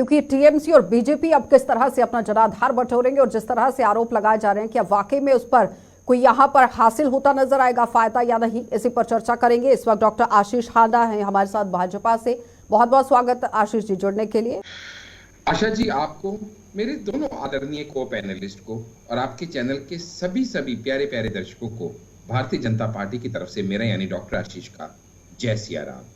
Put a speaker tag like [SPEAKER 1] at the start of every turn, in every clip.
[SPEAKER 1] क्योंकि टीएमसी और बीजेपी अब किस तरह से अपना जनाधार बटोरेंगे और जिस तरह से आरोप लगाए जा रहे हैं कि वाकई में उस पर कोई यहां पर हासिल होता नजर आएगा फायदा या नहीं, इसी पर चर्चा करेंगे। इस वक्त डॉक्टर आशीष हांडा हैं हमारे साथ भाजपा से। बहुत बहुत स्वागत आशीष जी जुड़ने के लिए।
[SPEAKER 2] आशा जी, आपको, मेरे दोनों आदरणीय को पैनलिस्ट को और आपके चैनल के सभी प्यारे प्यारे दर्शकों को भारतीय जनता पार्टी की तरफ से मेरा यानी डॉक्टर आशीष का जय सिया राम।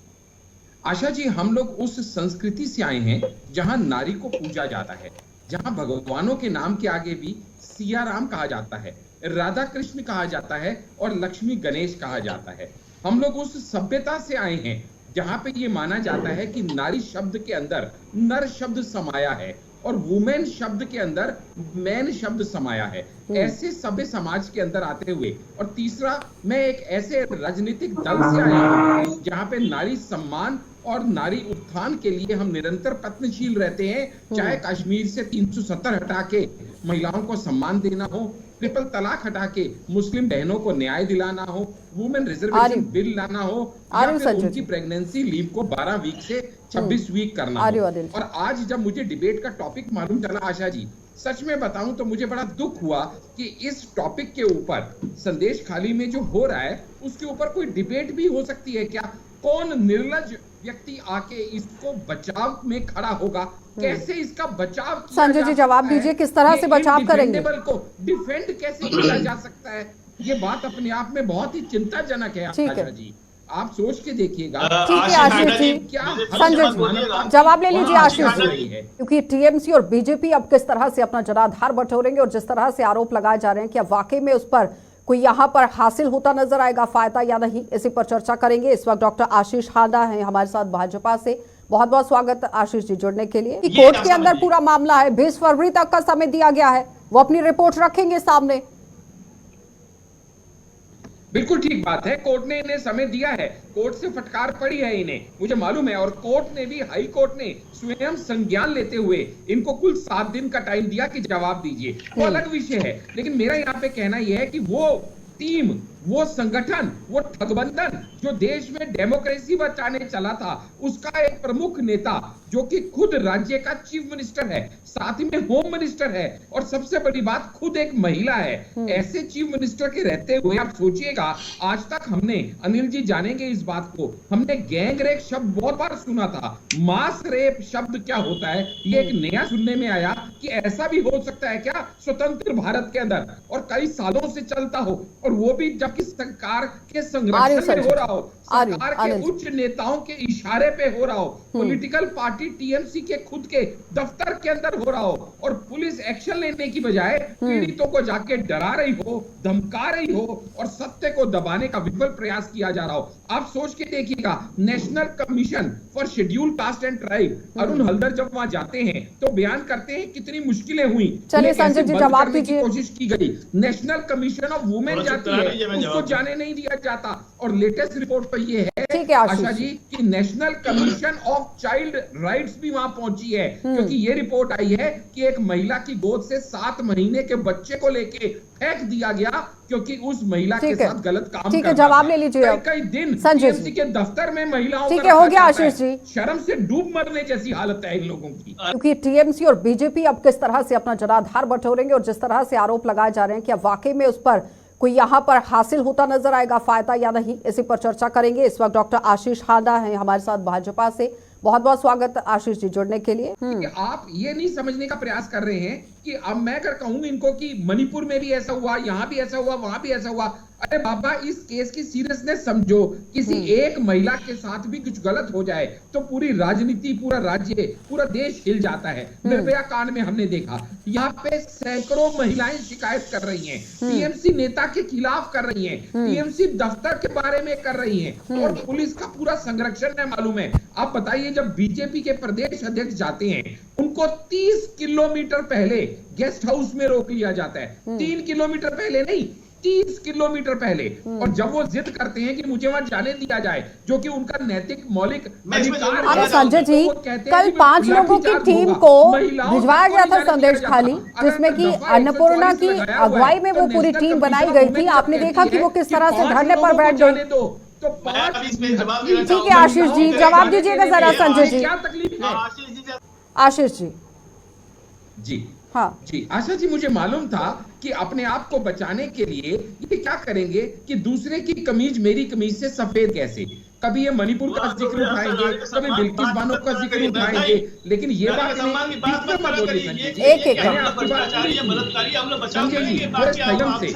[SPEAKER 2] आशा जी, हम लोग उस संस्कृति से आए हैं जहां नारी को पूजा जाता है, जहां भगवानों के नाम के आगे भी सिया राम कहा जाता है, राधा कृष्ण कहा जाता है और लक्ष्मी गणेश कहा जाता है। हम लोग उस सभ्यता से आए हैं जहां पे ये माना जाता है कि नारी शब्द के अंदर नर शब्द समाया है और वुमेन शब्द के अंदर मैन शब्द समाया है। ऐसे सभ्य समाज के अंदर आते हुए, और तीसरा, मैं एक ऐसे राजनीतिक दल से आया हूं जहां पे नारी सम्मान और नारी उत्थान के लिए हम निरंतर प्रयत्नशील रहते हैं। चाहे कश्मीर से 370 हटा के महिलाओं को सम्मान देना हो, ट्रिपल तलाक हटा के मुस्लिम बहनों को न्याय दिलाना हो, वुमेन रिजर्वेशन बिल लाना हो, या फिर उनकी प्रेगनेंसी लीव को 12 वीक से 26 वीक करना हो। और आज जब मुझे डिबेट का टॉपिक मालूम चला आशा जी, सच में बताऊं तो मुझे बड़ा दुख हुआ कि इस टॉपिक के ऊपर संदेश खाली में जो हो रहा है उसके ऊपर कोई डिबेट भी हो सकती है क्या? कौन निर्लज व्यक्ति आके इसको बचाव में खड़ा होगा? कैसे इसका बचाव किया
[SPEAKER 1] संजय जी जवाब दीजिए, किस तरह से बचाव करेंगे?
[SPEAKER 2] को डिफेंड कैसे किया जा सकता है? ये बात अपने आप में बहुत ही चिंताजनक है आशा जी, आप सोच के देखिएगा।
[SPEAKER 1] ठीक है आशीष जी, संजय जी जवाब ले लीजिए आशीष जी। क्योंकि टीएमसी और बीजेपी अब किस तरह से अपना जनाधार बटोरेंगे और जिस तरह से आरोप लगाए जा रहे हैं कि वाकई में उस पर कोई यहां पर हासिल होता नजर आएगा फायदा या नहीं, इसी पर चर्चा करेंगे। इस वक्त डॉक्टर आशीष हांडा हैं हमारे साथ भाजपा से। बहुत बहुत स्वागत आशीष जी जुड़ने के लिए। कोर्ट के अंदर पूरा मामला है, 20 फरवरी तक का समय दिया गया है, वो अपनी रिपोर्ट रखेंगे सामने।
[SPEAKER 2] बिल्कुल ठीक बात है, कोर्ट ने इन्हें समय दिया है, कोर्ट से फटकार पड़ी है इन्हें, मुझे मालूम है। और कोर्ट ने भी, हाई कोर्ट ने स्वयं संज्ञान लेते हुए इनको कुल 7 दिन का टाइम दिया कि जवाब दीजिए। वो अलग विषय है, लेकिन मेरा यहाँ पे कहना यह है कि वो टीम, वो संगठन, वो ठगबंधन जो देश में डेमोक्रेसी बचाने चला था, उसका एक प्रमुख नेता जो कि खुद राज्य का चीफ मिनिस्टर है, साथ ही में होम मिनिस्टर है, और सबसे बड़ी बात खुद एक महिला है। ऐसे चीफ मिनिस्टर के रहते हुए आप सोचिएगा, आज तक हमने, अनिल जी जानेंगे इस बात को, हमने गैंग रेप शब्द बहुत बार सुना था, मास रेप शब्द क्या होता है ये एक नया सुनने में आया कि ऐसा भी हो सकता है क्या स्वतंत्र भारत के अंदर, और कई सालों से चलता हो, और वो भी जबकि सरकार के संरक्षण में हो रहा हो, सरकार के उच्च नेताओं के इशारे पे हो रहा हो, पॉलिटिकल पार्टी टीएमसी के खुद के दफ्तर के अंदर हो रहा हो, और पुलिस एक्शन लेने की बजाय पीड़ितों को जाके डरा रही हो, धमका रही हो, और सत्य को दबाने का विफल प्रयास किया जा रहा हो। आप सोच के देखिएगा, national commission for schedule caste and tribe, Arun Haldar जब वहां जाते हैं तो बयान करते हैं कितनी मुश्किलें हुई,
[SPEAKER 1] चलिए संजय जी जवाब दीजिए।
[SPEAKER 2] कोशिश की गई, नेशनल कमीशन ऑफ वुमेन जाती है, उसको जाने नहीं दिया जाता, और लेटेस्ट रिपोर्ट तो ये है आशा जी कि national commission of child rights भी वहां पहुंची है, क्योंकि ये रिपोर्ट आई है कि एक महिला की गोद से 7 महीने के बच्चे को लेके फेंक दिया गया क्योंकि उस महिला के साथ गलत काम
[SPEAKER 1] ठीक है, जवाब ले लीजिए।
[SPEAKER 2] कई दिन
[SPEAKER 1] संजय
[SPEAKER 2] टीएमसी के दफ्तर में महिलाओं,
[SPEAKER 1] ठीक है, हो गया आशीष जी,
[SPEAKER 2] शर्म से डूब मरने जैसी हालत है इन लोगों की।
[SPEAKER 1] क्योंकि टीएमसी और बीजेपी अब किस तरह से अपना जनाधार बटोरेंगे और जिस तरह से आरोप लगाए जा रहे हैं कि वाकई में उस पर कोई यहां पर हासिल होता नजर आएगा फायदा या नहीं, इसी पर चर्चा करेंगे। इस वक्त डॉक्टर आशीष हांडा हैं हमारे साथ भाजपा से। बहुत बहुत स्वागत आशीष जी जुड़ने के लिए।
[SPEAKER 2] आप ये नहीं समझने का प्रयास कर रहे हैं कि अब मैं अगर कहूं इनको कि मणिपुर में भी ऐसा हुआ, यहां भी ऐसा हुआ, वहां भी ऐसा हुआ, अरे बाबा इस केस की सीरियसनेस समझो। किसी एक महिला के साथ भी कुछ गलत हो जाए तो पूरी राजनीति, पूरा राज्य, पूरा देश हिल जाता है। निर्भया कांड में हमने देखा, यहाँ पे सैकड़ों महिलाएं शिकायत कर रही हैं, टीएमसी नेता के खिलाफ कर रही हैं, टीएमसी दफ्तर के बारे में कर रही हैं, और पुलिस का पूरा संरक्षण है। मालूम है, आप बताइए, जब बीजेपी के प्रदेश अध्यक्ष जाते हैं उनको 30 किलोमीटर पहले गेस्ट हाउस में रोक लिया जाता है, 3 किलोमीटर पहले नहीं, 30 किलोमीटर पहले। और जब वो जिद करते हैं कि मुझे वहां जाने दिया जाए, जो कि उनका नैतिक मौलिक अधिकार है।
[SPEAKER 1] संजय जी, कल 5 लोगों की टीम को भिजवाया गया था संदेश खाली, जिसमें कि अन्नपूर्णा की अगुवाई में वो पूरी टीम बनाई गई थी। आपने देखा कि वो किस तरह से धरने पर बैठ गई। ठीक है आशीष जी, जवाब दीजिएगा जरा संजय जी।
[SPEAKER 2] क्या तकलीफ है?
[SPEAKER 1] आशीष जी।
[SPEAKER 2] जी
[SPEAKER 1] हाँ
[SPEAKER 2] जी आशा जी, मुझे मालूम था कि अपने आप को बचाने के लिए ये क्या करेंगे कि दूसरे की कमीज मेरी कमीज से सफेद कैसे, कभी ये मणिपुर का जिक्र उठाएंगे, कभी बिल्किस बानो का जिक्र उठाएंगे, लेकिन ये बात नहीं, बीच में मत बोलिए संजय जी।
[SPEAKER 1] एक
[SPEAKER 2] मैंने आपकी बात संजय जी थोड़े संयम से,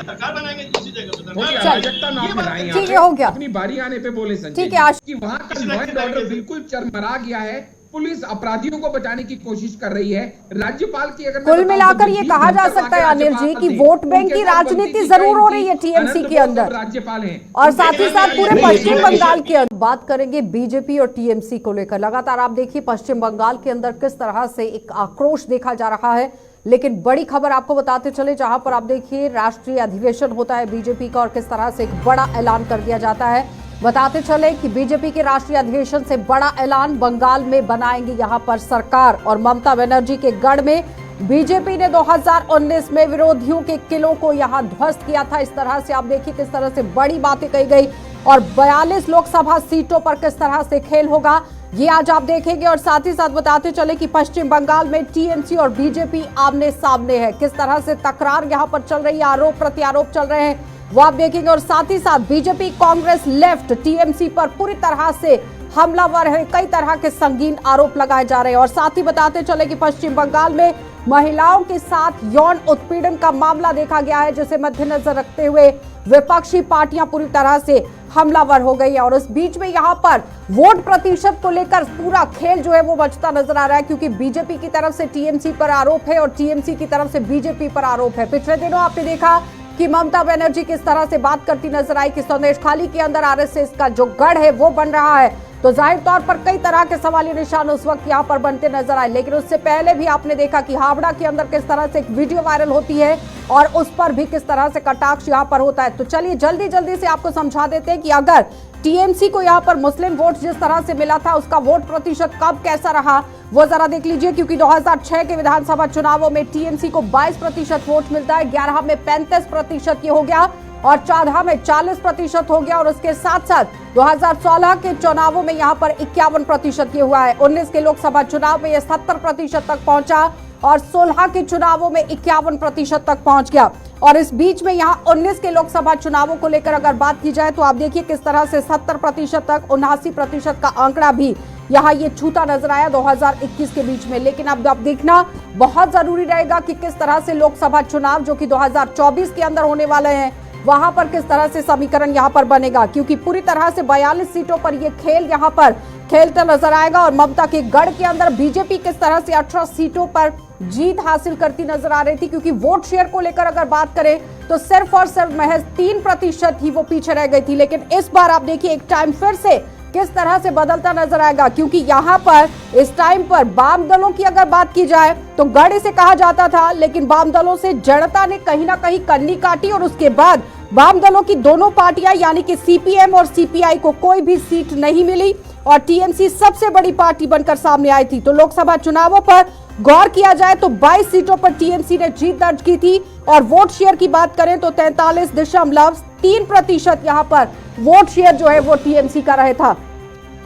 [SPEAKER 2] थोड़ी अराजकता ना फैलाएं,
[SPEAKER 1] ठीक है, हो गया।
[SPEAKER 2] अपनी बारी आने पे बोले संजय
[SPEAKER 1] ठीक है,
[SPEAKER 2] जी कि वहां का लॉ एंड ऑर्डर बिल्कुल चरमरा गया है, पुलिस अपराधियों को बचाने की कोशिश कर रही है। राज्यपाल की अगर
[SPEAKER 1] कुल मिलाकर ये कहा जा सकता है अनिल जी कि वोट बैंक की राजनीति जरूर हो रही है टीएमसी के अंदर,
[SPEAKER 2] राज्यपाल हैं
[SPEAKER 1] और साथ ही साथ पूरे पश्चिम बंगाल के अंदर। बात करेंगे बीजेपी और टीएमसी को लेकर। लगातार आप देखिए पश्चिम बंगाल के अंदर किस तरह से एक आक्रोश देखा जा रहा है, लेकिन बड़ी खबर आपको बताते चले, जहां पर आप देखिए राष्ट्रीय अधिवेशन होता है बीजेपी का और किस तरह से एक बड़ा ऐलान कर दिया जाता है। बताते चले कि बीजेपी के राष्ट्रीय अधिवेशन से बड़ा ऐलान, बंगाल में बनाएंगे यहां पर सरकार, और ममता बनर्जी के गढ़ में बीजेपी ने 2019 में विरोधियों के किलों को यहां ध्वस्त किया था। इस तरह से आप देखिए किस तरह से बड़ी बातें कही गई, और 42 लोकसभा सीटों पर किस तरह से खेल होगा ये आज आप देखेंगे। और साथ ही साथ बताते चले कि पश्चिम बंगाल में टीएमसी और बीजेपी आमने सामने है, किस तरह से तकरार यहां पर चल रही है, आरोप प्रत्यारोप चल रहे हैं वो आप देखेंगे। और साथ ही साथ बीजेपी कांग्रेस लेफ्ट टीएमसी पर पूरी तरह से हमलावर है, कई तरह के संगीन आरोप लगाए जा रहे हैं। और साथ ही बताते चले कि पश्चिम बंगाल में महिलाओं के साथ यौन उत्पीड़न का मामला देखा गया है, जिसे मद्देनजर रखते हुए विपक्षी पार्टियां पूरी तरह से हमलावर हो गई है। और इस बीच में यहाँ पर वोट प्रतिशत को लेकर पूरा खेल जो है वो बचता नजर आ रहा है, क्योंकि बीजेपी की तरफ से टीएमसी पर आरोप है और टीएमसी की तरफ से बीजेपी पर आरोप है। पिछले दिनों आपने देखा कि ममता बनर्जी किस तरह से बात करती नजर आई कि संदेशखाली के अंदर आरएसएस का जो गढ़ है वो बन रहा है, तो जाहिर तौर पर कई तरह के सवालिया निशान उस वक्त यहाँ पर बनते नजर आए। लेकिन उससे पहले भी आपने देखा कि हावड़ा के अंदर किस तरह से एक वीडियो वायरल होती है और उस पर भी किस तरह से कटाक्ष यहाँ पर होता है। तो चलिए जल्दी जल्दी से आपको समझा देते हैं कि अगर टीएमसी को यहाँ पर मुस्लिम वोट जिस तरह से मिला था, उसका वोट प्रतिशत कब कैसा रहा वो जरा देख लीजिए। क्योंकि 2006 के विधानसभा चुनावों में टीएमसी को 22% वोट मिलता है, 11 में 35% ये हो गया और 14 में 40% हो गया। और उसके साथ साथ 2016 के चुनावों में यहाँ पर 51% ये हुआ है। 19 के लोकसभा चुनाव में ये 70% तक पहुंचा और 16 के चुनावों में 51% तक पहुंच गया। और इस बीच में यहाँ 19 के लोकसभा चुनावों को लेकर अगर बात की जाए तो आप देखिए किस तरह से 70% तक 79% का आंकड़ा भी यहाँ ये छूता नजर आया 2021 के बीच में। लेकिन अब देखना बहुत जरूरी रहेगा कि किस तरह से लोकसभा चुनाव जो कि 2024 के अंदर होने वाले हैं वहां पर किस तरह से समीकरण यहाँ पर बनेगा, क्योंकि पूरी तरह से 42 सीटों पर ये खेल यहाँ पर खेलता नजर आएगा। और ममता के गढ़ के अंदर बीजेपी किस तरह से 18 सीटों पर जीत हासिल करती नजर आ रही थी, क्योंकि वोट शेयर को लेकर अगर बात करें तो सिर्फ और सिर्फ महज 3% ही वो पीछे रह गई थी। लेकिन इस बार आप देखिए एक टाइम फिर से किस तरह से बदलता नजर आएगा, क्योंकि यहाँ पर इस टाइम पर वाम दलों की अगर बात की जाए तो गढ़ इसे कहा जाता था, लेकिन वाम दलों से जनता ने कहीं ना कहीं कन्नी काटी और उसके बाद वाम दलों की दोनों पार्टियां यानी कि सीपीएम और सीपीआई को कोई भी सीट नहीं मिली और टीएमसी सबसे बड़ी पार्टी बनकर सामने आई थी। तो लोकसभा चुनावों पर गौर किया जाए तो 22 सीटों पर टीएमसी ने जीत दर्ज की थी और वोट शेयर की बात करें तो 43.3% यहाँ पर वोट शेयर जो है वो टीएमसी का रहा था।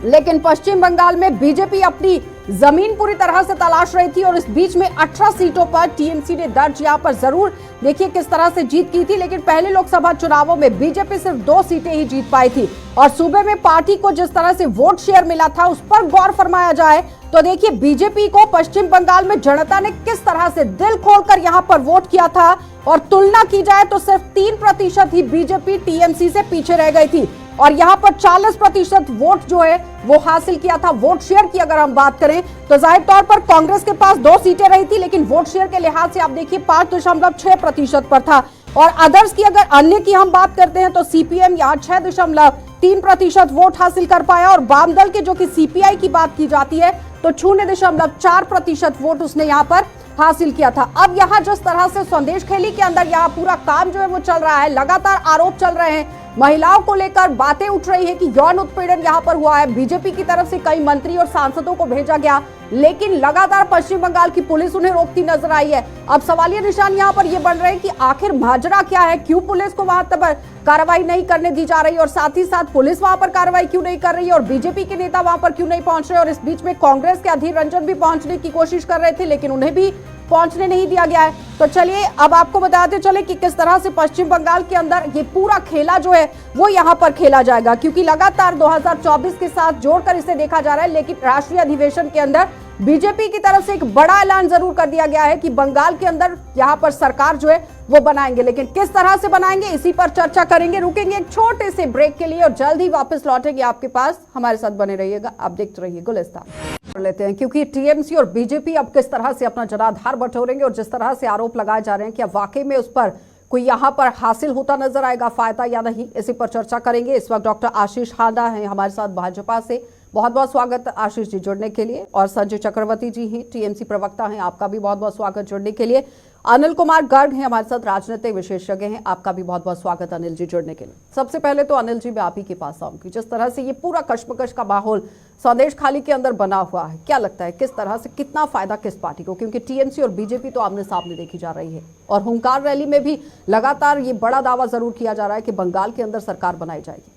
[SPEAKER 1] लेकिन पश्चिम बंगाल में बीजेपी अपनी जमीन पूरी तरह से तलाश रही थी और इस बीच में 18 सीटों पर टीएमसी ने दर्ज यहाँ पर जरूर देखिए किस तरह से जीत की थी। लेकिन पहले लोकसभा चुनावों में बीजेपी सिर्फ 2 सीटें ही जीत पाई थी और सूबे में पार्टी को जिस तरह से वोट शेयर मिला था उस पर गौर फरमाया जाए तो देखिए बीजेपी को पश्चिम बंगाल में जनता ने किस तरह से दिल खोलकर यहाँ पर वोट किया था और तुलना की जाए तो सिर्फ 3% ही बीजेपी टीएमसी से पीछे रह गई थी और यहाँ पर 40% वोट जो है वो हासिल किया था। वोट शेयर की अगर हम बात करें तो जाहिर तौर पर कांग्रेस के पास 2 सीटें रही थी, लेकिन वोट शेयर के लिहाज से आप देखिए 5.6% पर था। और अदर्स की अगर अन्य की हम बात करते हैं तो सीपीएम यहाँ 6.3% वोट हासिल कर पाया और वाम दल के जो कि सीपीआई की बात की जाती है तो 0.4% वोट उसने यहाँ पर हासिल किया था। अब यहाँ जिस तरह से संदेशखेली के अंदर यहाँ पूरा काम जो है वो चल रहा है, लगातार आरोप चल रहे हैं महिलाओं को लेकर बातें उठ रही है कि यौन उत्पीड़न यहां पर हुआ है। बीजेपी की तरफ से कई मंत्री और सांसदों को भेजा गया, लेकिन लगातार पश्चिम बंगाल की पुलिस उन्हें रोकती नजर आई है। अब सवालिया निशान यहां पर यह बन रहे हैं कि आखिर माजरा क्या है, क्यों पुलिस को वहां पर कार्रवाई नहीं करने दी जा रही और साथ ही साथ पुलिस वहां पर कार्रवाई क्यों नहीं कर रही है और बीजेपी के नेता वहां पर क्यों नहीं पहुंच रहे। और इस बीच में कांग्रेस के अधीर रंजन भी पहुंचने की कोशिश कर रहे थे, लेकिन उन्हें भी पहुंचने नहीं दिया गया है। तो चलिए अब आपको बताते चले कि किस तरह से पश्चिम बंगाल के अंदर ये पूरा खेला जो है वो यहां पर खेला जाएगा, क्योंकि लगातार 2024 के साथ जोड़कर इसे देखा जा रहा है। लेकिन राष्ट्रीय अधिवेशन के अंदर बीजेपी की तरफ से एक बड़ा ऐलान जरूर कर दिया गया है कि बंगाल के अंदर यहां पर सरकार जो है वो बनाएंगे, लेकिन किस तरह से बनाएंगे इसी पर चर्चा करेंगे। रुकेंगे एक छोटे से ब्रेक के लिए और जल्द ही वापस लौटेंगे आपके पास। हमारे साथ बने रहिएगा, आप देखते रहिए गुलिस्तान। लेते हैं, क्योंकि टीएमसी और बीजेपी अब किस तरह से अपना जनाधार बटोरेंगे और जिस तरह से आरोप लगाए जा रहे हैं कि अब वाकई में उस पर कोई यहां पर हासिल होता नजर आएगा फायदा या नहीं, इसी पर चर्चा करेंगे। इस वक्त डॉक्टर आशीष हांडा हैं हमारे साथ भाजपा से। बहुत बहुत स्वागत आशीष जी जुड़ने के लिए। और संजय चक्रवर्ती जी हैं, टीएमसी प्रवक्ता हैं, आपका भी बहुत बहुत स्वागत जुड़ने के लिए। अनिल कुमार गर्ग हैं हमारे साथ, राजनीतिक विशेषज्ञ हैं, आपका भी बहुत बहुत स्वागत अनिल जी जुड़ने के लिए। सबसे पहले तो अनिल जी मैं आप ही के पास आऊंगी। जिस तरह से ये पूरा कश्मकश का माहौल संदेश खाली के अंदर बना हुआ है, क्या लगता है किस तरह से कितना फायदा किस पार्टी को, क्योंकि टीएमसी और बीजेपी तो आमने सामने देखी जा रही है और हुंकार रैली में भी लगातार ये बड़ा दावा जरूर किया जा रहा है कि बंगाल के अंदर सरकार बनाई जाएगी।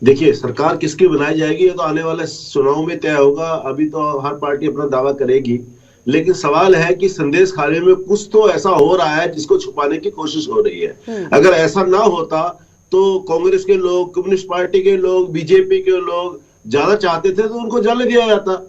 [SPEAKER 3] देखिए, सरकार किसकी बनाई जाएगी ये तो आने वाले चुनाव में तय होगा। अभी तो हर पार्टी अपना दावा करेगी, लेकिन सवाल है कि संदेश खाली में कुछ तो ऐसा हो रहा है जिसको छुपाने की कोशिश हो रही है। अगर ऐसा ना होता तो कांग्रेस के लोग, कम्युनिस्ट पार्टी के लोग, बीजेपी के लोग ज्यादा चाहते थे तो उनको जाने दिया जाता।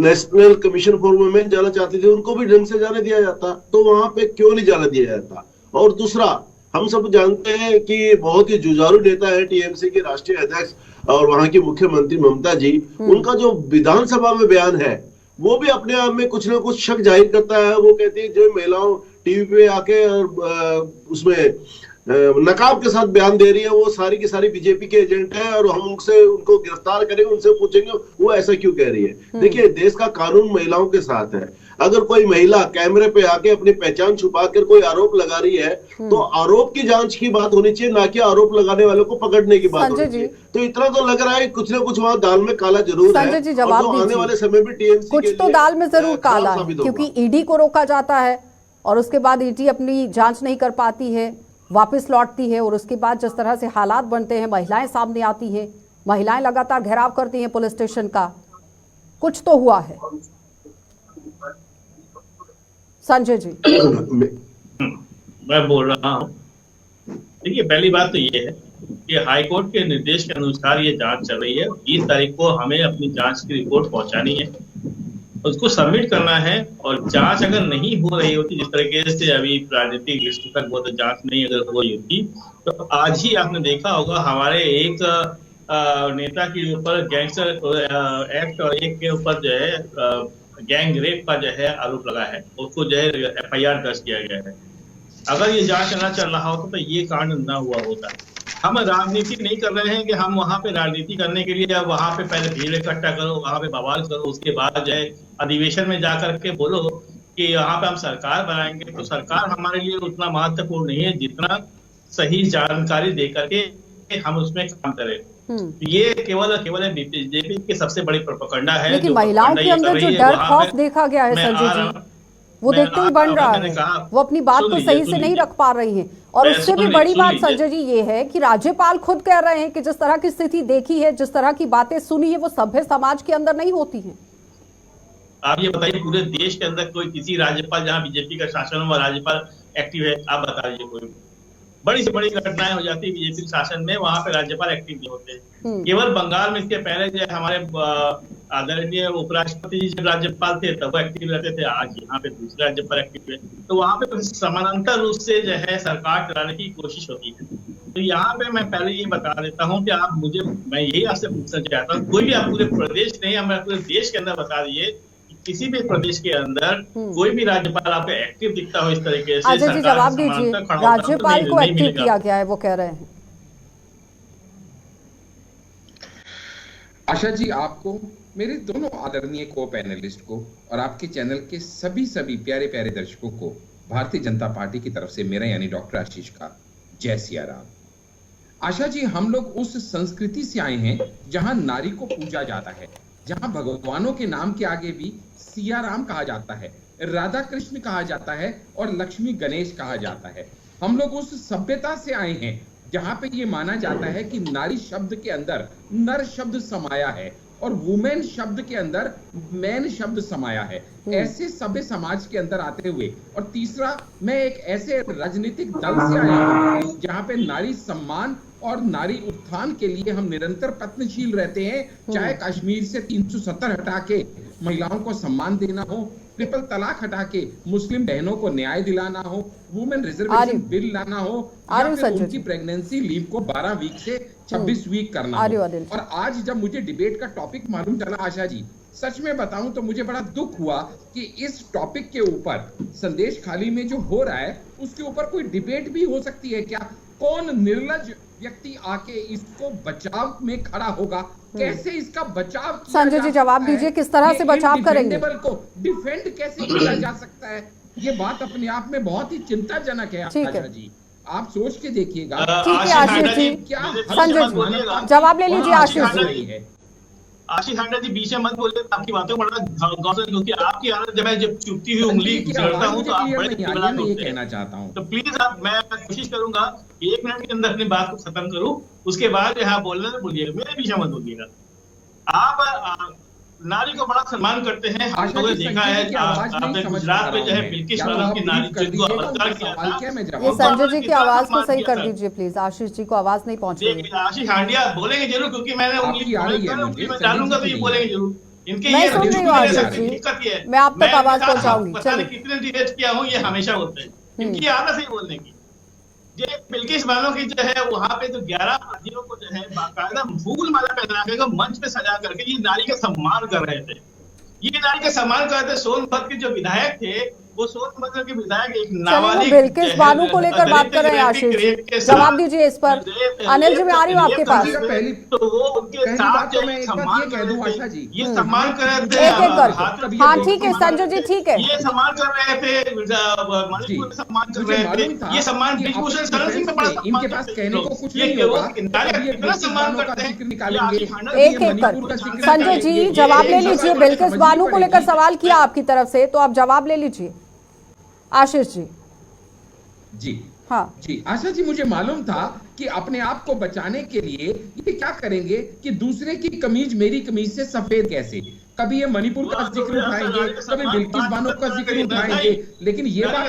[SPEAKER 3] नेशनल कमीशन फॉर वुमेन जाना चाहते थे, उनको भी ढंग से जाने दिया जाता। तो वहां पे क्यों नहीं जाने दिया जाता। और दूसरा, हम सब जानते हैं कि बहुत ही जुझारू नेता है टीएमसी के राष्ट्रीय अध्यक्ष और वहां की मुख्यमंत्री ममता जी। उनका जो विधानसभा में बयान है वो भी अपने आप में कुछ ना कुछ शक जाहिर करता है। वो कहती है जो महिलाओं टीवी पे आके उसमें नकाब के साथ बयान दे रही है वो सारी की सारी बीजेपी के एजेंट है और हम उनको गिरफ्तार करेंगे, उनसे पूछेंगे वो ऐसा क्यों कह रही है। देखिए, देश का कानून महिलाओं के साथ है। अगर कोई महिला कैमरे पे आके अपनी पहचान छुपा कर कोई आरोप लगा रही है तो आरोप की जांच की बात होनी चाहिए, ना कि आरोप लगाने वालों को पकड़ने की बात होनी चाहिए। तो इतना तो लग रहा है कुछ ना कुछ वहां दाल में काला जरूर है।
[SPEAKER 1] संजय जी जवाब दीजिए,
[SPEAKER 3] आने वाले समय में टीएमसी
[SPEAKER 1] कुछ तो दाल में जरूर काला है, क्योंकि ईडी को रोका जाता है और उसके बाद ईडी अपनी जांच नहीं कर पाती है, वापस लौटती है और उसके बाद जिस तरह से हालात बनते हैं, महिलाएं सामने आती हैं, महिलाएं लगातार घेराव करती हैं पुलिस स्टेशन का, कुछ तो हुआ है। संजय जी
[SPEAKER 4] मैं बोल रहा हूँ। देखिए, पहली बात तो ये है कि हाईकोर्ट के निर्देश के अनुसार ये जांच चल रही है। 20 तारीख को हमें अपनी जांच की रिपोर्ट पहुंचानी है, उसको सबमिट करना है। और जांच अगर नहीं हो रही होती, जिस तरीके से अभी राजनीतिक दृष्टि तक वो तो जांच नहीं अगर हो रही होती, तो आज ही आपने देखा होगा हमारे एक नेता के ऊपर गैंगस्टर एक्ट और एक के ऊपर जो है गैंग रेप का जो है आरोप लगा है, उसको जो है एफआईआर दर्ज किया गया है। अगर ये जांच न चल रहा होता तो ये कांड ना हुआ होता। हम राजनीति नहीं कर रहे हैं कि हम वहां पे राजनीति करने के लिए वहां पे पहले भीड़ इकट्ठा करो, वहां पे बवाल करो, उसके बाद जो है अधिवेशन में जाकर के बोलो कि यहाँ पे हम सरकार बनाएंगे। तो सरकार हमारे लिए उतना महत्वपूर्ण नहीं है जितना सही जानकारी दे करके हम उसमें काम करें। ये केवल बीजेपी की सबसे बड़ी प्रोपेगेंडा है।
[SPEAKER 1] लेकिन महिलाओं के अंदर जो डर खौफ देखा गया है संजय जी, वो देखते ही बन रहा है। वो अपनी बात को सही से नहीं रख पा रही हैं। और उससे भी बड़ी बात संजय जी ये है कि राज्यपाल खुद कह रहे हैं कि जिस तरह की स्थिति देखी है, जिस तरह की बातें सुनी है, वो सभ्य समाज के अंदर नहीं होती हैं।
[SPEAKER 4] आप ये बताइए, पूरे देश के अंदर कोई किसी राज्यपाल जहाँ बीजेपी का शासन हो राज्यपाल एक्टिव है, आप बताइए। कोई बड़ी से बड़ी घटनाएं हो जाती है बीजेपी शासन में, वहां पे राज्यपाल एक्टिव नहीं होते। केवल बंगाल में इसके पहले जो हमारे आदरणीय उपराष्ट्रपति जी जब राज्यपाल थे तब वो एक्टिव रहते थे, आज यहाँ पे दूसरे राज्यपाल एक्टिव है। तो वहां पे समानांतर रूप से जो है सरकार चलाने की कोशिश होती है। तो यहाँ पे मैं पहले ये बता देता हूँ कि मैं यही आपसे पूछना चाहता हूँ, कोई भी आप पूरे प्रदेश नहीं, हमारे पूरे देश के अंदर बता दिए किसी भी प्रदेश के अंदर कोई भी राज्यपाल आपको एक्टिव दिखता हो इस तरीके से।
[SPEAKER 1] अजय जी जवाब दीजिए, राज्यपाल को एक्टिव किया गया है वो कह रहे हैं।
[SPEAKER 2] आशा जी, आपको, मेरे दोनों आदरणीय को पैनलिस्ट को और आपके चैनल के सभी प्यारे प्यारे दर्शकों को भारतीय जनता पार्टी की तरफ से मेरा यानी डॉक्टर आशीष का जय सिया राम। आशा जी, हम लोग उस संस्कृति से आए हैं जहां नारी को पूजा जाता है, जहां भगवानों के नाम के आगे भी सिया राम कहा जाता है, राधा कृष्ण कहा जाता है और लक्ष्मी गणेश कहा जाता है। हम लोग उस सभ्यता से आए हैं जहां पे ये माना जाता है कि नारी शब्द के अंदर नर शब्द समाया है और वुमेन शब्द के अंदर मैन शब्द समाया है। ऐसे सभ्य समाज के अंदर आते हुए, और तीसरा, मैं एक ऐसे राजनीतिक दल से आया हूं जहां पे नारी सम्मान और नारी उत्थान के लिए हम निरंतर प्रयत्नशील रहते हैं। चाहे कश्मीर से 370 हटा के महिलाओं को सम्मान देना हो, ट्रिपल तलाक हटा के मुस्लिम बहनों को न्याय दिलाना हो, वुमेन रिजर्वेशन बिल लाना हो, या फिर उनकी प्रेगनेंसी लीव को 12 वीक से 26 वीक करना हो। और आज जब मुझे डिबेट का टॉपिक मालूम चला आशा जी, सच में बताऊं तो मुझे बड़ा दुख हुआ कि इस टॉपिक के ऊपर संदेश खाली में जो हो रहा है उसके ऊपर कोई डिबेट भी हो सकती है क्या? कौन निर्लज व्यक्ति आके इसको बचाव में खड़ा होगा? कैसे इसका बचाव किया
[SPEAKER 1] संजय जी जवाब दीजिए, किस तरह से बचाव करेंगे?
[SPEAKER 2] को डिफेंड कैसे किया जा सकता है? ये बात अपने आप में बहुत ही चिंताजनक है आशा जी, आप सोच के देखिएगा।
[SPEAKER 1] ठीक है आशीष जी, संजय जी जवाब ले लीजिए। आशीष जी,
[SPEAKER 4] आशीष हांडा जी बीच में मत बोलिए, आपकी बातों को बड़ा गौर से, क्योंकि आपकी आदत जब चुपती हुई उंगली चढ़ता हूँ तो आप बड़े
[SPEAKER 2] कहना चाहता हूँ,
[SPEAKER 4] तो प्लीज मैं कोशिश करूंगा 1 मिनट के अंदर अपनी बात को खत्म करूं, उसके बाद यहाँ बोलना तो बोलिएगा, मेरे पीछे मत बोलिएगा। आप नारी को बड़ा सम्मान करते हैं, हम लोगों ने देखा है आपने गुजरात में जो है बिल्किस बानो की नारी जिनको अवतार किया था।
[SPEAKER 1] ये संजय जी की आवाज को सही कर दीजिए प्लीज, आशीष जी को आवाज नहीं पहुंच रही है।
[SPEAKER 4] आशीष हांडिया बोलेंगे जरूर, क्योंकि मैंने उंगली मैं डालूंगा तो ये बोलेंगे जरूर। इनके
[SPEAKER 1] मैं सुन रही हूँ आशीष जी,
[SPEAKER 4] दिक्कत ये है,
[SPEAKER 1] मैं आप तक आवाज पहुंचाऊंगी।
[SPEAKER 4] पता नहीं कितने डिबेट किया हूँ, ये हमेशा होते हैं, इनकी आदत है बोलने की। ये बिल्किस बानो की जो है वहां पे जो 11 हाजिरों को जो है बाकायदा फूल माला पहना के मंच पे सजा करके ये नारी का सम्मान कर रहे थे। ये नारी का सम्मान कर रहे थे। सोनभद्र के जो विधायक थे, वो सोनभद्र के विधायक एक नाबालिग
[SPEAKER 1] बिल्किस बानो को लेकर बात कर रहे हैं। आशीष जवाब दीजिए इस पर। अनिल जी मैं आ रही हूँ आपके पास।
[SPEAKER 4] तो वो उनके साथ जो सम्मान कर रहे थे, ये सम्मान कर रहे थे।
[SPEAKER 1] एक एक कर, हाँ ठीक है संजय जी, ठीक है।
[SPEAKER 4] ये सम्मान कर रहे थे, मणिपुर में सम्मान कर रहे थे, ये सम्मान ब्रिजभूषण शरण सिंह में बड़ा
[SPEAKER 2] इनके पास कहने को कुछ नहीं होगा,
[SPEAKER 4] कितना सम्मान करते हैं।
[SPEAKER 1] एक एक कर, संजय जी जवाब ले लीजिए। बिल्किस बानो को लेकर सवाल किया आपकी तरफ से, तो आप जवाब ले लीजिए आशीष जी।
[SPEAKER 2] जी
[SPEAKER 1] हाँ
[SPEAKER 2] जी आशा जी, मुझे मालूम था कि अपने आप को बचाने के लिए ये क्या करेंगे कि दूसरे की कमीज मेरी कमीज से सफेद कैसे, कभी ये मणिपुर का जिक्र उठाएंगे, कभी बिल्किस बानो का जिक्र उठाएंगे, लेकिन ये बात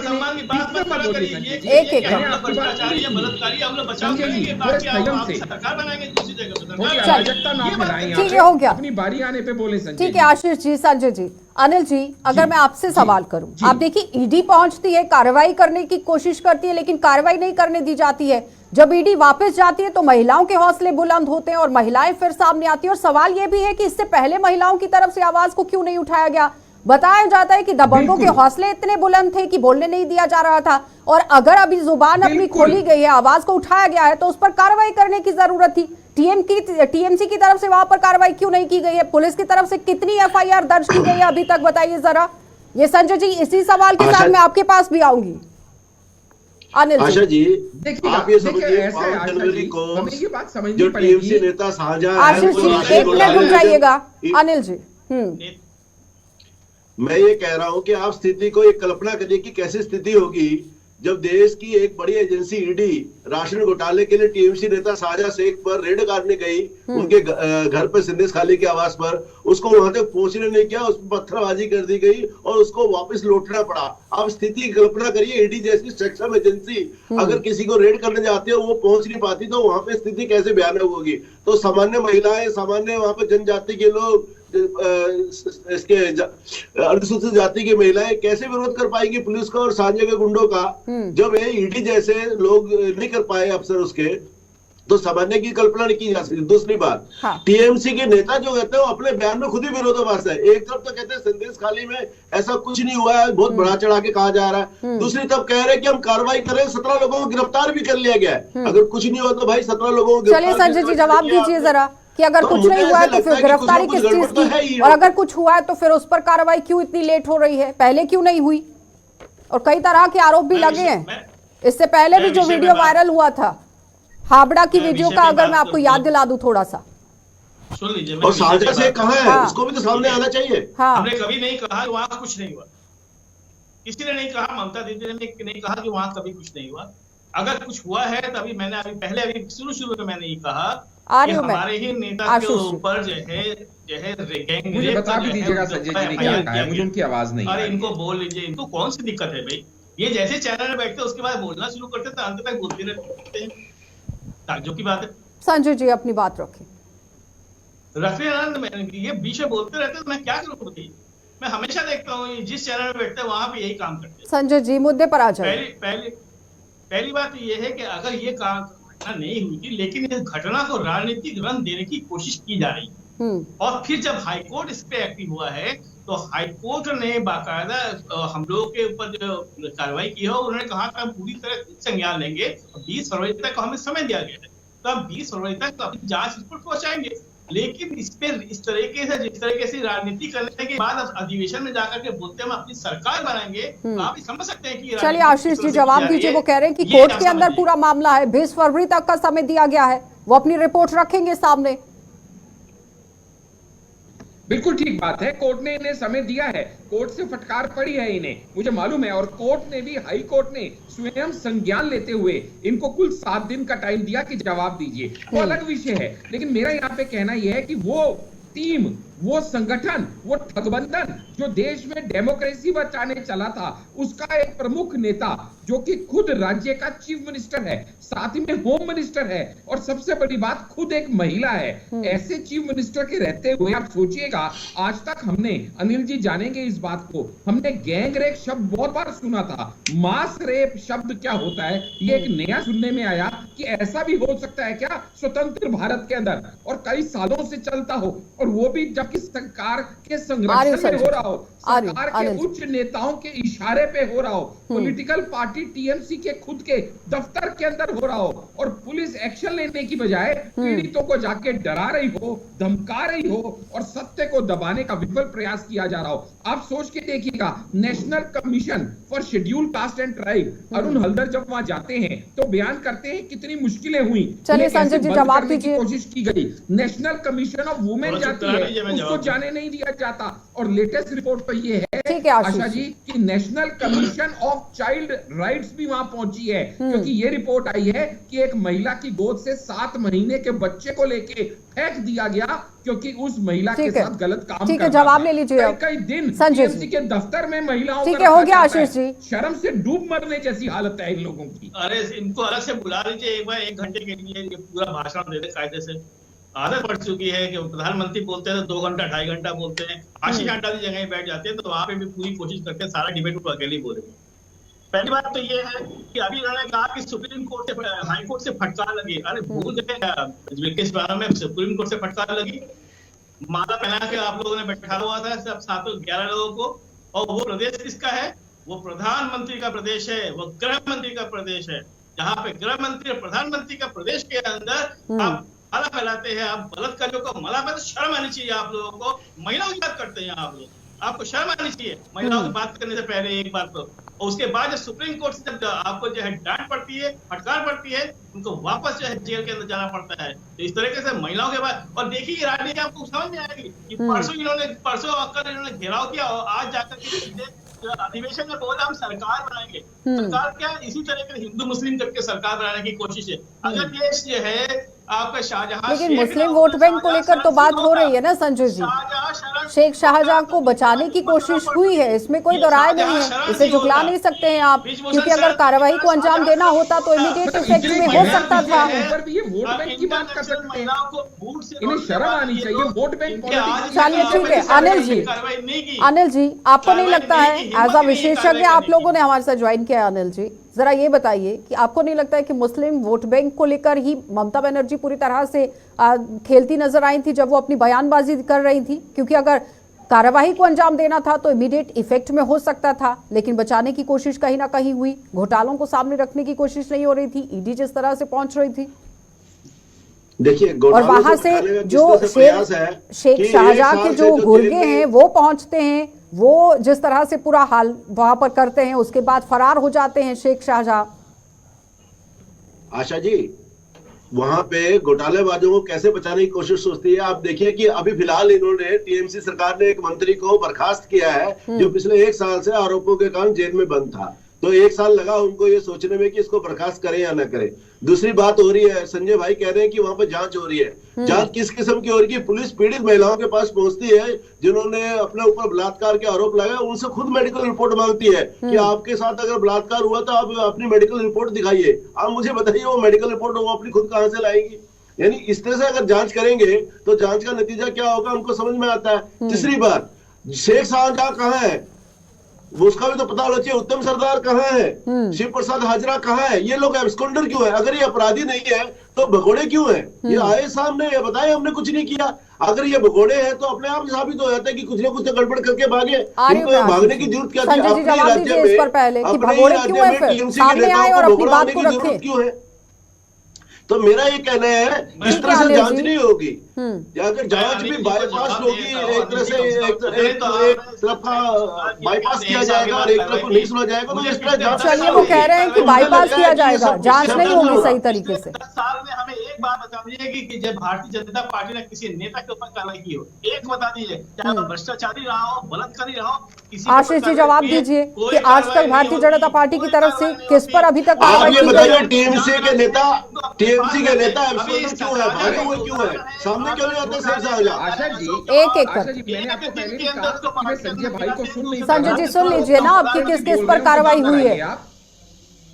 [SPEAKER 1] ठीक है, हो गया।
[SPEAKER 2] अपनी बारी आने पे बोले संजय।
[SPEAKER 1] ठीक है आशीष जी। संजय जी, अनिल जी अगर मैं आपसे सवाल करूं, आप देखिए ईडी पहुंचती है, कार्रवाई करने की कोशिश करती है, लेकिन कार्रवाई नहीं करने दी जाती है। जब ईडी वापस जाती है तो महिलाओं के हौसले बुलंद होते हैं और महिलाएं फिर सामने आती है। और सवाल यह भी है कि इससे पहले महिलाओं की तरफ से आवाज को क्यों नहीं उठाया गया? बताया जाता है कि दबंगों के हौसले इतने बुलंद थे कि बोलने नहीं दिया जा रहा था, और अगर अभी जुबान अपनी खोली गई है, आवाज को उठाया गया है, तो उस पर कार्रवाई करने की जरूरत थी। टीएमसी की तरफ से वहां पर कार्रवाई क्यों नहीं की गई है? पुलिस की तरफ से कितनी एफआईआर दर्ज की गई है अभी तक, बताइए जरा। ये संजय जी, इसी सवाल के साथ मैं आपके पास भी आऊंगी। अनिल
[SPEAKER 3] आशा जी, आप ये समझिए
[SPEAKER 2] 5
[SPEAKER 3] जनवरी को
[SPEAKER 2] हमें ये बात समझनी
[SPEAKER 3] जो
[SPEAKER 2] पड़ेगी।
[SPEAKER 3] टीएमसी नेता शाहजहां
[SPEAKER 1] आशीष जी एक मिनट रुक जाइएगा। अनिल जी
[SPEAKER 3] मैं ये कह रहा हूं कि आप स्थिति को एक कल्पना करिए कि कैसी स्थिति होगी जब देश की एक बड़ी एजेंसी ईडी राशन घोटाले के लिए टीएमसी नेता शाहजहां शेख पर रेड करने गई, उनके घर पर संदेश खाली के आवास पर, उसको वहां तक पहुंचने नहीं किया, उस पर पत्थरबाजी कर दी गई और उसको वापस लौटना पड़ा। आप स्थिति की कल्पना करिए, ईडी जैसी सक्षम एजेंसी अगर किसी को रेड करने जाती है, वो पहुंच नहीं पाती, तो वहां पे स्थिति कैसे भयानक होगी। तो सामान्य महिलाएं, सामान्य वहां पे जनजाति के लोग, इसके अनुसूचित जाति की महिलाएं कैसे विरोध कर पाएंगी पुलिस का और सांझे के गुंडों का, जब ये ईडी जैसे लोग नहीं कर पाए अफसर उसके, तो सामान्य की कल्पना नहीं की जा सकती। दूसरी बात, टीएमसी के नेता जो कहते हैं वो अपने बयान में खुद ही विरोधाभास है। एक तरफ तो कहते हैं संदेश खाली में ऐसा कुछ नहीं हुआ है, बहुत बढ़ा चढ़ा के कहा जा रहा है, दूसरी तरफ कह रहे हैं कि हम कार्रवाई करें, 17 लोगों को गिरफ्तार भी कर लिया गया है। अगर कुछ नहीं हुआ तो भाई 17 लोगों को।
[SPEAKER 1] चलिए संजय जी जवाब दीजिए जरा कि अगर कुछ नहीं हुआ है तो फिर गिरफ्तारी किस चीज की, और अगर कुछ हुआ है तो फिर उस पर कार्रवाई क्यों इतनी लेट हो रही है, पहले क्यों नहीं हुई? और कई तरह के आरोप भी लगे हैं। इससे पहले भी जो वीडियो वायरल हुआ था हावड़ा की वीडियो का, अगर मैं आपको याद दिला दूं थोड़ा सा।
[SPEAKER 4] सुन लीजिए,
[SPEAKER 3] और शारजा से कहा है,
[SPEAKER 1] हाँ।
[SPEAKER 3] उसको भी तो सामने आना चाहिए।
[SPEAKER 1] हाँ,
[SPEAKER 4] हमने कभी नहीं कहा कि वहां कुछ नहीं हुआ, किसी ने नहीं कहा, ममता दीदी ने नहीं कहा कि वहां कभी कुछ नहीं हुआ। अगर कुछ हुआ है तो अभी मैंने अभी शुरू में मैंने ये कहा कि हमारे ही नेता के ऊपर जो है गैंग
[SPEAKER 2] मुझे बता भी दीजिएगा संजय जी ने क्या कहा है, मुझे उनकी आवाज नहीं आ
[SPEAKER 4] अरे
[SPEAKER 2] रही
[SPEAKER 4] इनको
[SPEAKER 2] है।
[SPEAKER 4] बोल लीजिए, इनको कौन सी दिक्कत है भाई? ये जैसे चैनल में बैठते उसके बाद बोलना शुरू करते तो अंत तक बोलते रहते हैं, ताज्जुब की बात है।
[SPEAKER 1] संजय जी अपनी बात रखें।
[SPEAKER 4] रफी आनंद ये बीच में बोलते रहते तो मैं क्या करूं बताइए? मैं हमेशा देखता हूँ जिस चैनल में बैठते हैं वहां पे यही काम करते हैं।
[SPEAKER 1] संजय जी मुद्दे पर आ जाए।
[SPEAKER 4] पहली बात ये है कि अगर ये घटना नहीं हुई थी, लेकिन इस घटना को राजनीतिक रंग देने की कोशिश की जा रही है, और फिर जब हाईकोर्ट इस पे एक्टिव हुआ है तो हाईकोर्ट ने बाकायदा हम लोगों के ऊपर जो कार्रवाई की है, उन्होंने कहा कि हम पूरी तरह संज्ञान लेंगे। 20 फरवरी तक हमें समय दिया गया है, तो हम 20 फरवरी तक अपनी जांच रिपोर्ट पहुंचाएंगे। लेकिन इस पे जिस तरीके से राजनीति करने के बाद अधिवेशन में जाकर के बोलते हम अपनी सरकार बनाएंगे, तो आप समझ सकते हैं कि
[SPEAKER 1] चलिए आशीष जी जवाब दीजिए। वो कह रहे हैं कि कोर्ट के अंदर पूरा मामला है, 20 फरवरी तक का समय दिया गया है, वो अपनी रिपोर्ट रखेंगे सामने।
[SPEAKER 2] बिल्कुल ठीक बात है, कोर्ट ने इन्हें समय दिया है, कोर्ट से फटकार पड़ी है इन्हें, मुझे मालूम है। और कोर्ट ने भी, हाई कोर्ट ने स्वयं संज्ञान लेते हुए इनको कुल 7 दिन का टाइम दिया कि जवाब दीजिए। वो अलग विषय है, लेकिन मेरा यहाँ पे कहना यह है कि वो टीम, वो संगठन, वो ठगबंधन जो देश में डेमोक्रेसी बचाने चला था, उसका एक प्रमुख नेता जो कि खुद राज्य का चीफ मिनिस्टर है, साथ ही में होम मिनिस्टर है, और सबसे बड़ी बात खुद एक महिला है। ऐसे चीफ मिनिस्टर के रहते हुए आप सोचिएगा, आज तक हमने, अनिल जी जानेंगे इस बात को, हमने गैंग रेप शब्द बहुत बार सुना था, मास रेप शब्द क्या होता है ये एक नया सुनने में आया कि ऐसा भी हो सकता है क्या स्वतंत्र भारत के अंदर, और कई सालों से चलता हो, और वो भी जबकि सरकार के संरक्षण में हो रहा हो, सरकार के उच्च नेताओं के इशारे पे हो रहा हो, पॉलिटिकल पार्टी टीएमसी के खुद के दफ्तर के अंदर हो रहा हो, और पुलिस एक्शन लेने की बजाय पीड़ितों को जाके डरा रही हो, धमका रही हो, और सत्य को दबाने का विफल प्रयास किया जा रहा हो। आप सोच के देखिएगा, national commission for schedule caste and tribe, Arun Haldar जब वहां जाते हैं तो बयान करते हैं कितनी मुश्किलें हुई,
[SPEAKER 1] चलिए संजय जी जवाब दीजिए।
[SPEAKER 2] कोशिश की गई, नेशनल कमीशन ऑफ वुमेन जाती है, उसको जाने नहीं दिया जाता, और लेटेस्ट रिपोर्ट तो ये है आशा जी कि national commission of child rights भी वहां पहुंची है, क्योंकि ये रिपोर्ट आई है कि एक महिला की गोद से 7 महीने के बच्चे को लेके फेंक दिया गया क्योंकि उस महिला के साथ गलत काम
[SPEAKER 1] ठीक है, जवाब ले लीजिए।
[SPEAKER 2] कई दिन
[SPEAKER 1] संजय
[SPEAKER 2] टीएमसी के दफ्तर में महिलाओं
[SPEAKER 1] ठीक है, हो गया आशीष जी,
[SPEAKER 2] शर्म से डूब मरने जैसी हालत है इन लोगों की।
[SPEAKER 4] अरे इनको अलग से बुला लीजिए एक बार, 1 घंटे के लिए ये पूरा भाषण दे दे कायदे से। आदत पड़ चुकी है कि प्रधानमंत्री बोलते हैं तो 2 घंटा 2.5 घंटा बोलते हैं, आशीष आंटा की जगह बैठ जाते हैं तो वहां पे भी पूरी कोशिश करते हैं सारा डिबेट को अकेले ही बोलेंगे। पहली बात तो ये है कि अभी उन्होंने कहा कि सुप्रीम कोर्ट से, हाई कोर्ट से फटकार लगी। अरे भूल गए में सुप्रीम कोर्ट से फटकार लगी, माला पहना के आप लोगों ने बैठा हुआ था सब 711 लोगों को, और वो प्रदेश किसका है? वो प्रधानमंत्री का प्रदेश है, वो गृह मंत्री का प्रदेश है, जहाँ पे गृह मंत्री और प्रधानमंत्री का प्रदेश के अंदर आप माला फैलाते हैं, आप बलात्कारियों को माला पे, तो शर्म आनी चाहिए आप लोगों को। महिलाओं की बात करते हैं आप लोग, आपको शर्म आनी चाहिए महिलाओं की बात करने से पहले एक बार तो। और उसके बाद जब सुप्रीम कोर्ट से जब आपको जो है डांट पड़ती है, फटकार पड़ती है, उनको वापस जो है जेल के अंदर जाना पड़ता है। तो इस तरीके से महिलाओं के बाद, और देखिए राजनीति आपको समझ में आएगी कि परसों अक्कर इन्होंने घेराव किया, और आज जाकर के सीधे अधिवेशन में बोला हम सरकार बनाएंगे। सरकार क्या, इसी तरह के हिंदू मुस्लिम करके सरकार बनाने की कोशिश है। अगर देश जो है आपका शाहजहां,
[SPEAKER 1] लेकिन मुस्लिम वोट बैंक को लेकर तो बात हो रही है ना संजय जी, शेख शाहजहां को बचाने की कोशिश हुई है, इसमें कोई राय नहीं है, इसे झुकला नहीं सकते हैं आप, क्योंकि अगर कार्रवाई को अंजाम देना होता तो इमीडिएट इफेक्ट में हो सकता था।
[SPEAKER 2] वोट बैंक की बात कर सकते हैं, इन्हें शर्म आनी चाहिए, वोट बैंक।
[SPEAKER 1] चलिए ठीक है अनिल जी, आपको नहीं लगता है, एज अ विशेषज्ञ आप लोगों ने हमारे साथ ज्वाइन किया, अनिल जी जरा ये बताइए कि आपको नहीं लगता है कि मुस्लिम वोट बैंक को लेकर ही ममता बनर्जी पूरी तरह से खेलती नजर आई थी जब वो अपनी बयानबाजी कर रही थी? क्योंकि अगर कार्यवाही को अंजाम देना था तो इमीडिएट इफेक्ट में हो सकता था, लेकिन बचाने की कोशिश कहीं ना कहीं हुई, घोटालों को सामने रखने की कोशिश नहीं हो रही थी, ईडी जिस तरह से पहुंच रही थी।
[SPEAKER 3] देखिए,
[SPEAKER 1] और वहां से जो शेख शाहजहां के जो गुर्गे हैं वो पहुंचते हैं, वो जिस तरह से पूरा हाल वहां पर करते हैं, उसके बाद फरार हो जाते हैं शेख शाहजहां।
[SPEAKER 3] आशा जी, वहां पे घोटालेबाजों को कैसे बचाने की कोशिश सोचती है। आप देखिए कि अभी फिलहाल इन्होंने टीएमसी सरकार ने एक मंत्री को बर्खास्त किया है जो पिछले 1 साल से आरोपों के कारण जेल में बंद था। तो 1 साल लगा उनको ये सोचने में कि इसको बर्खास्त करें या ना करें। दूसरी बात हो रही है, संजय भाई कह रहे हैं कि वहां पर जांच हो रही है। जांच किस किस्म की हो रही है? पुलिस पीड़ित महिलाओं के पास पहुंचती है जिन्होंने अपने ऊपर बलात्कार के आरोप लगाए, उनसे खुद मेडिकल रिपोर्ट मांगती है कि आपके साथ अगर बलात्कार हुआ तो आप अपनी मेडिकल रिपोर्ट दिखाइए। आप मुझे बताइए वो मेडिकल रिपोर्ट वो अपनी खुद कहां से लाएगी? यानी इस तरह से अगर जांच करेंगे तो जांच का नतीजा क्या होगा उनको समझ में आता है। तीसरी बात, शेख शाहजहां कहाँ है वो उसका भी तो पता होना चाहिए। उत्तम सरदार कहाँ है? शिव प्रसाद हाजरा कहाँ है? ये लोग एब्सकॉन्डर क्यों है? अगर ये अपराधी नहीं है तो भगोड़े क्यों है? ये आए सामने, ये बताए हमने कुछ नहीं किया। अगर ये भगोड़े हैं तो अपने आप साबित हो जाता है कि कुछ ना कुछ तो गड़बड़ करके भागे। इनको भागने की जरूरत क्या थी?
[SPEAKER 1] संजय जी जवाब दीजिए इस पर पहले कि भगोड़े क्यों है, फिर सामने आए और अपनी बात को रखें।
[SPEAKER 3] क्यों है? तो मेरा ये कहना है इस तरह से जांच नहीं होगी। अगर जांच भी बाईपास होगी, एक तरह से एक तरफ बाईपास किया जाएगा और एक तरफ नहीं सुना जाएगा तो इस तरह जांच।
[SPEAKER 1] चलिए वो कह रहे हैं कि बाईपास किया जाएगा, जांच नहीं होगी सही तरीके से।
[SPEAKER 4] 10 साल में हमें एक बात बता दीजिए कि जब भारतीय जनता पार्टी ने किसी नेता के ऊपर कार्रवाई की हो, एक बता दीजिए, चाहे वो भ्रष्टाचारी रहा हो, बलात्कारी रहा हो।
[SPEAKER 1] आशीष जी जवाब दीजिए कि आज तक भारतीय जनता पार्टी की तरफ से किस पर अभी तक कार्रवाई की गई?
[SPEAKER 3] टीएमसी के नेता क्यों है, भागे हुए क्यों है, सामने क्यों नहीं आते?
[SPEAKER 1] आशा जी मैंने आपको पहले भी कहा कि मैं संजय भाई को सुन नहीं। संजय जी सुन लीजिए ना, आपकी किस किस पर कार्रवाई हुई है,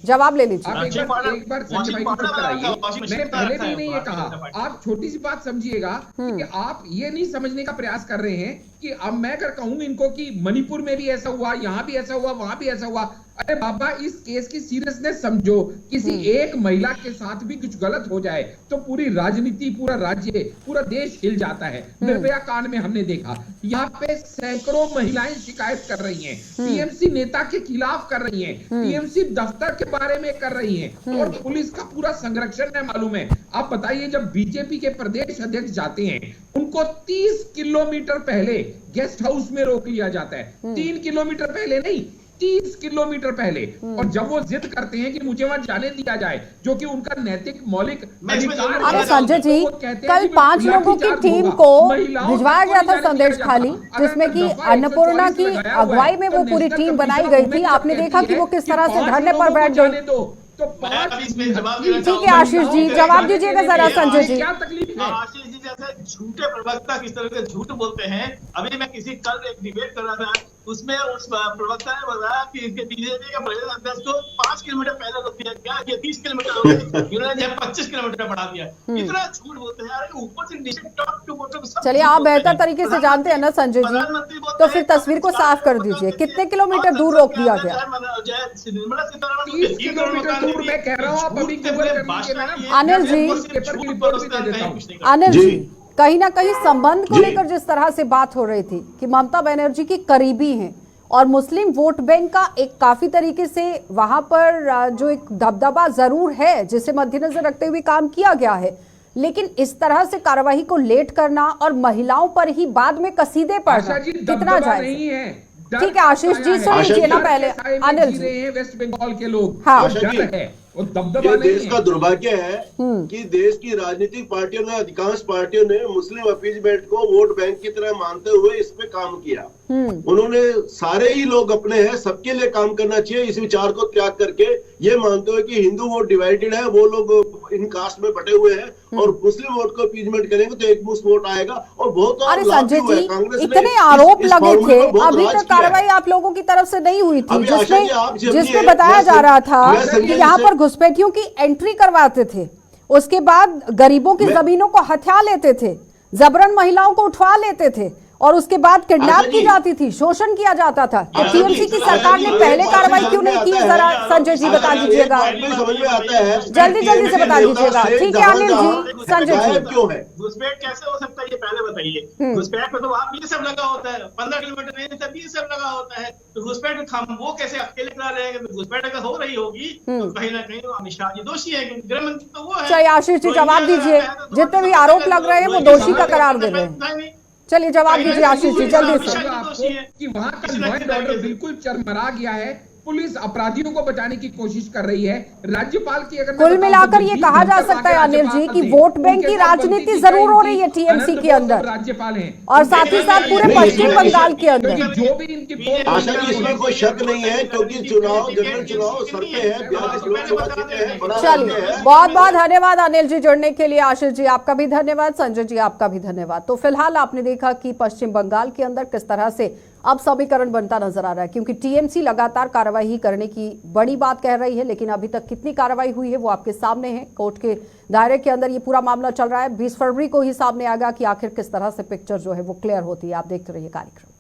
[SPEAKER 1] जवाब ले लीजिए।
[SPEAKER 2] आप एक बार संजय भाई को चुप कराइए। मैंने पहले भी नहीं ये कहा, आप छोटी सी बात समझिएगा कि आप ये नहीं समझने का प्रयास कर रहे हैं कि अब मैं अगर कहूं इनको कि मणिपुर में भी ऐसा हुआ, यहां भी ऐसा हुआ, वहां भी ऐसा हुआ। अरे बाबा, इस केस की सीरियसनेस समझो। किसी एक महिला के साथ भी कुछ गलत हो जाए तो पूरी राजनीति, पूरा राज्य, पूरा देश हिल जाता है। निर्भया कांड में हमने देखा, यहाँ पे सैकड़ों महिलाएं शिकायत कर रही हैं, टीएमसी नेता के खिलाफ कर रही हैं, टीएमसी दफ्तर के बारे में कर रही हैं और पुलिस का पूरा संरक्षण है, मालूम है। आप बताइए, जब बीजेपी के प्रदेश अध्यक्ष जाते हैं उनको 30 किलोमीटर पहले गेस्ट हाउस में रोक लिया जाता है। 3 किलोमीटर पहले नहीं, 30 किलोमीटर पहले। और जब वो जिद करते हैं कि मुझे वहां जाने दिया जाए, जो कि उनका नैतिक मौलिक अधिकार है।
[SPEAKER 1] अरे संजय जी, कल 5 लोगों की टीम को भिजवाया गया था संदेश खाली, जिसमें कि अन्नपूर्णा की अगुवाई में वो पूरी टीम बनाई गई थी। आपने देखा कि वो किस तरह से धरने पर बैठ गई।
[SPEAKER 4] तो
[SPEAKER 1] ठीक है आशीष जी, जवाब दीजिएगा जरा संजय जी।
[SPEAKER 4] क्या तकलीफ है? आशीष जी जैसे झूठे प्रवक्ता किस तरह से झूठ बोलते हैं। अभी मैं कल एक डिबेट कर रहा था, उसमें उस प्रवक्ता ने बताया कि इसके बीजेपी का प्रदेश अध्यक्ष को 5 किलोमीटर पहले रोक दिया, क्या किया 30 किलोमीटर इन्होंने 25 किलोमीटर बढ़ा दिया। इतना झूठ बोलते हैं यार, ऊपर से नीचे टॉप टू बॉटम।
[SPEAKER 1] चलिए, आप बेहतर तरीके से जानते हैं ना संजय जी, तो फिर तस्वीर को साफ कर दीजिए। कितने किलोमीटर दूर रोक दिया गया?
[SPEAKER 4] निर्मला सीतारमण 30 किलोमीटर दूर। मैं कह रहा हूँ आप अभी
[SPEAKER 1] अनिल जी, कहीं ना कहीं संबंध को लेकर जिस तरह से बात हो रही थी कि ममता बनर्जी की करीबी हैं और मुस्लिम वोट बैंक का एक काफी तरीके से वहां पर जो एक दबदबा जरूर है जिसे मद्देनजर रखते हुए काम किया गया है, लेकिन इस तरह से कार्यवाही को लेट करना और महिलाओं पर ही बाद में कसीदे पड़ना कितना जायज है? ठीक है आशीष जी, सुन लीजिए ना पहले अनिल जी।
[SPEAKER 2] वेस्ट बंगाल के लोग,
[SPEAKER 1] हाँ,
[SPEAKER 2] डर है।
[SPEAKER 3] ये देश का दुर्भाग्य है कि देश की राजनीतिक पार्टियों ने, अधिकांश पार्टियों ने मुस्लिम अपीजमेंट को वोट बैंक की तरह मानते हुए इस पे काम किया। उन्होंने सारे ही लोग अपने हैं, सबके लिए काम करना चाहिए, इस विचार को त्याग करके ये मानते हुए कि हिंदू वोट डिवाइडेड है, वो लोग इन कास्ट में बटे हुए हैं और मुस्लिम वोट को अपीजमेंट करेंगे तो एक मुश्त वोट आएगा और बहुत।
[SPEAKER 1] अरे संजय जी, इतने आरोप लगे थे, अभी तक कार्रवाई आप लोगों की तरफ से नहीं हुई थी, जिसमें बताया जा रहा था कि यहाँ पर घुसपैठियों की एंट्री करवाते थे, उसके बाद गरीबों की जमीनों को हथिया लेते थे, जबरन महिलाओं को उठवा लेते थे और उसके बाद किडनैप की जाती थी, शोषण किया जाता था। तो टीएमसी की सरकार ने पहले कार्रवाई क्यों नहीं की? जरा संजय जी बता दीजिएगा, जल्दी जल्दी से बता दीजिएगा। ठीक है अनिल जी, संजय जी
[SPEAKER 3] क्यों है
[SPEAKER 4] घुसपैठ कैसे हो सकता है ये पहले बताइए। घुसपैठ में तो आप ये सब लगा होता है, 15 किलोमीटर नहीं तब ये सब लगा होता है, तो घुसपैठ वो कैसे अकेले करा रहेंगे? घुसपैठ अगर हो रही होगी तो कहीं ना कहीं अमित शाह जी दोषी है, गृह मंत्री तो वो है।
[SPEAKER 1] चलिए आशीष जी जवाब दीजिए, जितने भी आरोप लग रहे हैं वो दोषी का करार दे रहे हैं। चलिए जवाब दीजिए आशीष जी जल्दी से।
[SPEAKER 2] कि वहां का लॉ एंड ऑर्डर बिल्कुल चरमरा गया है, पुलिस अपराधियों को बचाने की कोशिश कर रही है। राज्यपाल की अगर
[SPEAKER 1] कुल मिलाकर ये कहा जा सकता है अनिल जी कि वोट बैंक की राजनीति जरूर हो रही है टीएमसी के अंदर
[SPEAKER 2] राज्यपाल हैं
[SPEAKER 1] और साथ ही साथ पूरे पश्चिम बंगाल के अंदर।
[SPEAKER 2] जो भी इनकी
[SPEAKER 3] आशा जी इसमें कोई शक नहीं है, क्योंकि चुनाव, जनरल चुनाव सर पे है, 42 लोकसभा सीटें हैं, बड़ा
[SPEAKER 1] चलिए, बहुत बहुत धन्यवाद अनिल जी जुड़ने के लिए। आशीष जी आपका भी धन्यवाद, संजय जी आपका भी धन्यवाद। तो फिलहाल आपने देखा कि पश्चिम बंगाल के अंदर किस तरह से अब समीकरण बनता नजर आ रहा है, क्योंकि टीएमसी लगातार कार्रवाई करने की बड़ी बात कह रही है, लेकिन अभी तक कितनी कार्रवाई हुई है वो आपके सामने है। कोर्ट के दायरे के अंदर ये पूरा मामला चल रहा है। 20 फरवरी को ही सामने आएगा कि आखिर किस तरह से पिक्चर जो है वो क्लियर होती है। आप देखते रहिए कार्यक्रम।